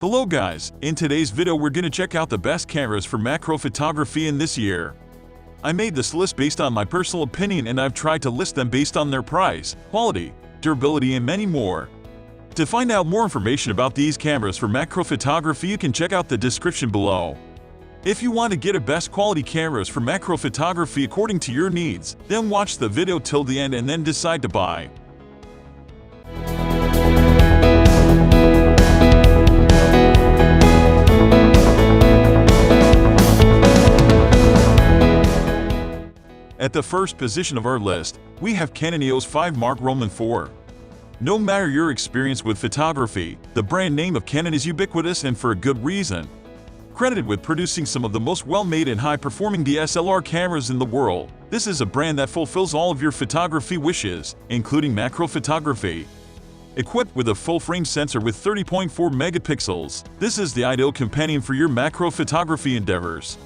Hello guys, in today's video we're gonna check out the best cameras for macro photography in this year. I made this list based on my personal opinion and I've tried to list them based on their price, quality, durability and many more. To find out more information about these cameras for macro photography you can check out the description below. If you want to get a best quality cameras for macro photography according to your needs, then watch the video till the end and then decide to buy. At the first position of our list, we have Canon EOS 5 Mark Roman IV. No matter your experience with photography, the brand name of Canon is ubiquitous and for a good reason. Credited with producing some of the most well-made and high-performing DSLR cameras in the world, this is a brand that fulfills all of your photography wishes, including macro photography. Equipped with a full-frame sensor with 30.4 megapixels, this is the ideal companion for your macro photography endeavors.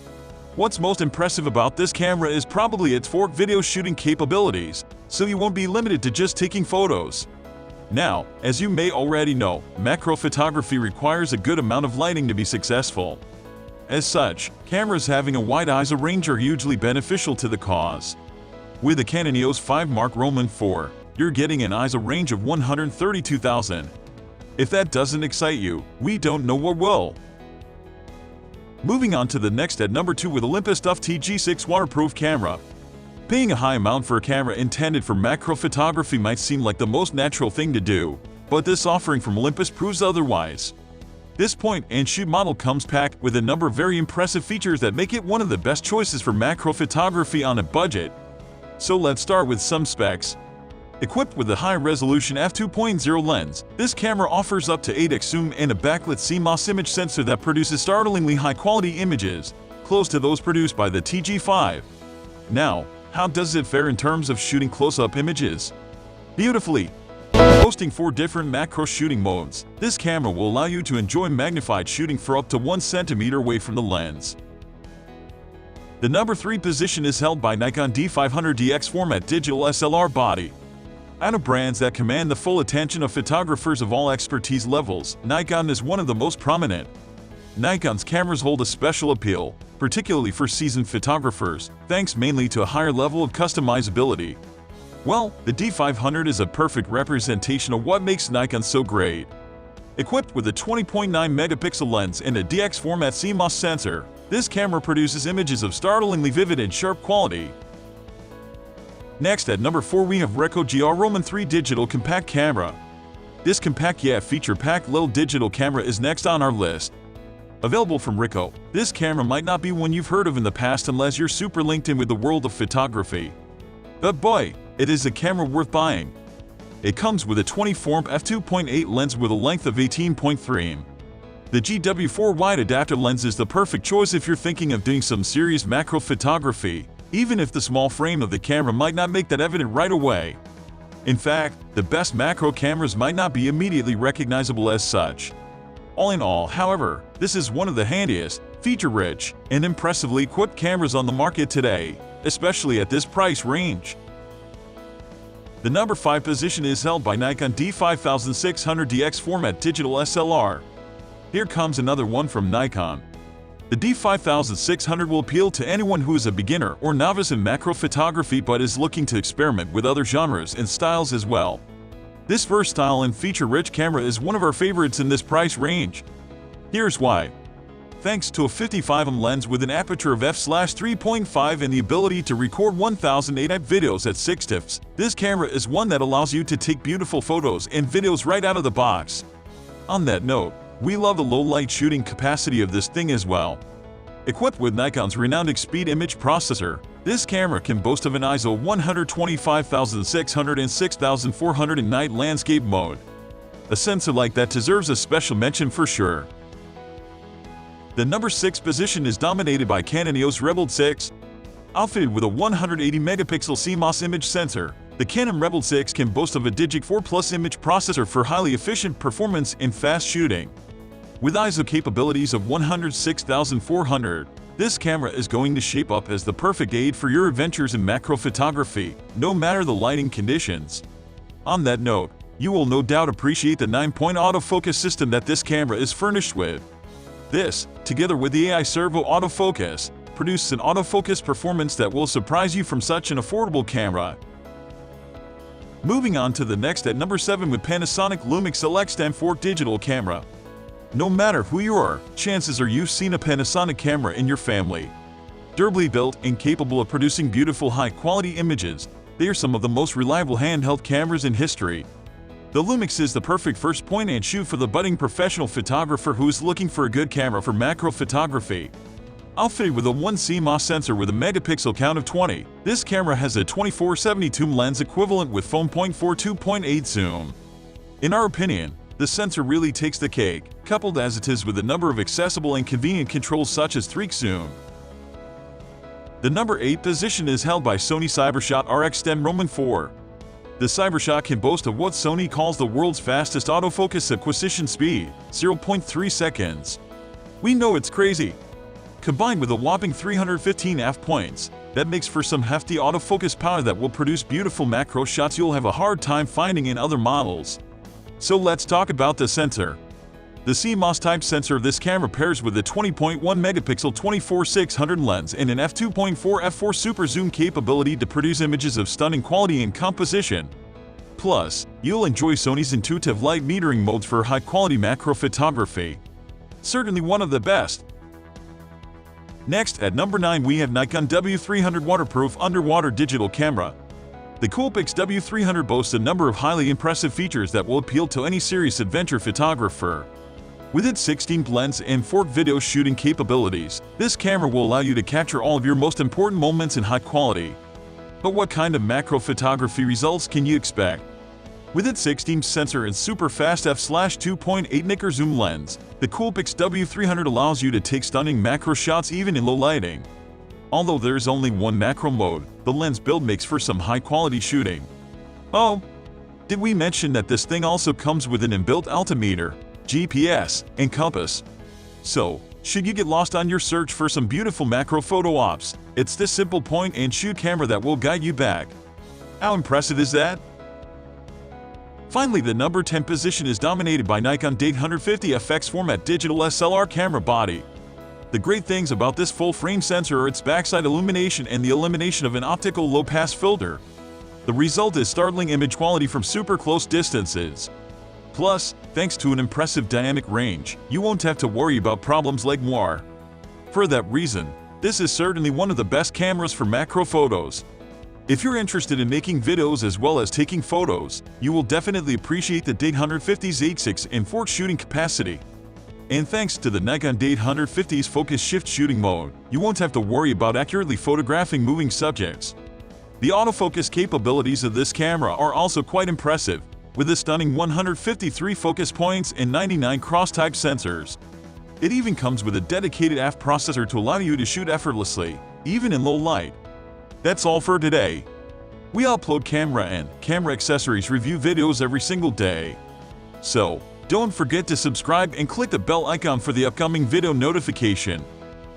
What's most impressive about this camera is probably its 4K video shooting capabilities, so you won't be limited to just taking photos. Now, as you may already know, macro photography requires a good amount of lighting to be successful. As such, cameras having a wide ISO range are hugely beneficial to the cause. With the Canon EOS 5 Mark Roman IV, you're getting an ISO range of 132,000. If that doesn't excite you, we don't know what will. Moving on to the next at number 2 with Olympus G6 waterproof camera. Paying a high amount for a camera intended for macro photography might seem like the most natural thing to do, but this offering from Olympus proves otherwise. This point-and-shoot model comes packed with a number of very impressive features that make it one of the best choices for macro photography on a budget. So let's start with some specs. Equipped with a high-resolution f2.0 lens, this camera offers up to 8x zoom and a backlit CMOS image sensor that produces startlingly high-quality images, close to those produced by the TG5. Now, how does it fare in terms of shooting close-up images? Beautifully! Boasting 4 different macro shooting modes, this camera will allow you to enjoy magnified shooting for up to 1 centimeter away from the lens. The number 3 position is held by Nikon D500dx format digital SLR body. Out of brands that command the full attention of photographers of all expertise levels, Nikon is one of the most prominent. Nikon's cameras hold a special appeal, particularly for seasoned photographers, thanks mainly to a higher level of customizability. Well, the D500 is a perfect representation of what makes Nikon so great. Equipped with a 20.9 megapixel lens and a DX format CMOS sensor, this camera produces images of startlingly vivid and sharp quality. Next at number 4 we have Ricoh GR Roman III digital compact camera. This compact yet feature-packed little digital camera is next on our list. Available from Ricoh, this camera might not be one you've heard of in the past unless you're super linked in with the world of photography. But boy, it is a camera worth buying. It comes with a 24mm f2.8 lens with a length of 18.3 mm. The GW4 wide adapter lens is the perfect choice if you're thinking of doing some serious macro photography, even if the small frame of the camera might not make that evident right away. In fact, the best macro cameras might not be immediately recognizable as such. All in all, however, this is one of the handiest, feature-rich, and impressively equipped cameras on the market today, especially at this price range. The number 5 position is held by Nikon D5600dx format digital SLR. Here comes another one from Nikon. The D5600 will appeal to anyone who is a beginner or novice in macro photography but is looking to experiment with other genres and styles as well. This versatile and feature-rich camera is one of our favorites in this price range. Here's why. Thanks to a 55mm lens with an aperture of f/3.5 and the ability to record 1080p videos at 6 TIFFs, this camera is one that allows you to take beautiful photos and videos right out of the box. On that note, we love the low light shooting capacity of this thing as well. Equipped with Nikon's renowned X-Speed image processor, this camera can boast of an ISO 125,600 and 6,400 in night landscape mode. A sensor like that deserves a special mention for sure. The number 6 position is dominated by Canon EOS Rebel T6. Outfitted with a 180 megapixel CMOS image sensor, the Canon Rebel T6 can boast of a Digic 4 Plus image processor for highly efficient performance and fast shooting. With ISO capabilities of 106,400, this camera is going to shape up as the perfect aid for your adventures in macro photography, no matter the lighting conditions. On that note, You will no doubt appreciate the 9-point autofocus system that this camera is furnished with. This, together with the AI servo autofocus, produces an autofocus performance that will surprise you from such an affordable camera. Moving on to the next at number 7 with Panasonic LUMIX LX10 digital camera. No matter who you are, chances are you've seen a Panasonic camera in your family. Durably built and capable of producing beautiful high-quality images, they are some of the most reliable handheld cameras in history. The LUMIX is the perfect first point and shoot for the budding professional photographer who is looking for a good camera for macro photography. Outfitted with a 1 CMOS sensor with a megapixel count of 20, this camera has a 24-72 lens equivalent with 4.42.8 zoom. In our opinion, the sensor really takes the cake, coupled as it is with a number of accessible and convenient controls such as 3x zoom. The number 8 position is held by Sony Cybershot RX10 IV. The Cybershot can boast of what Sony calls the world's fastest autofocus acquisition speed, 0.3 seconds. We know it's crazy. Combined with a whopping 315 f-points, that makes for some hefty autofocus power that will produce beautiful macro shots you'll have a hard time finding in other models. So let's talk about the sensor. The CMOS type sensor of this camera pairs with a 20.1 megapixel 24-600 lens and an f2.4 f4 super zoom capability to produce images of stunning quality and composition. Plus, you'll enjoy Sony's intuitive light metering modes for high-quality macro photography. Certainly one of the best. Next, at number 9 we have Nikon W300 waterproof underwater digital camera. The Coolpix W300 boasts a number of highly impressive features that will appeal to any serious adventure photographer. With its 16 lens and 4 video shooting capabilities, this camera will allow you to capture all of your most important moments in high quality. But what kind of macro photography results can you expect? With its 16 sensor and super fast f/2.8 Nikkor zoom lens, the Coolpix W300 allows you to take stunning macro shots even in low lighting. Although there is only one macro mode, the lens build makes for some high-quality shooting. Oh, did we mention that this thing also comes with an inbuilt altimeter, GPS, and compass? So, should you get lost on your search for some beautiful macro photo ops, it's this simple point-and-shoot camera that will guide you back. How impressive is that? Finally, the number 10 position is dominated by Nikon D500 FX format digital SLR camera body. The great things about this full-frame sensor are its backside illumination and the elimination of an optical low-pass filter. The result is startling image quality from super close distances. Plus, thanks to an impressive dynamic range, you won't have to worry about problems like noir. For that reason, this is certainly one of the best cameras for macro photos. If you're interested in making videos as well as taking photos, you will definitely appreciate the D500's 8.6 and 4 shooting capacity. And thanks to the Nikon D500's focus shift shooting mode, you won't have to worry about accurately photographing moving subjects. The autofocus capabilities of this camera are also quite impressive, with a stunning 153 focus points and 99 cross-type sensors. It even comes with a dedicated AF processor to allow you to shoot effortlessly, even in low light. That's all for today. We upload camera and camera accessories review videos every single day. So, don't forget to subscribe and click the bell icon for the upcoming video notification.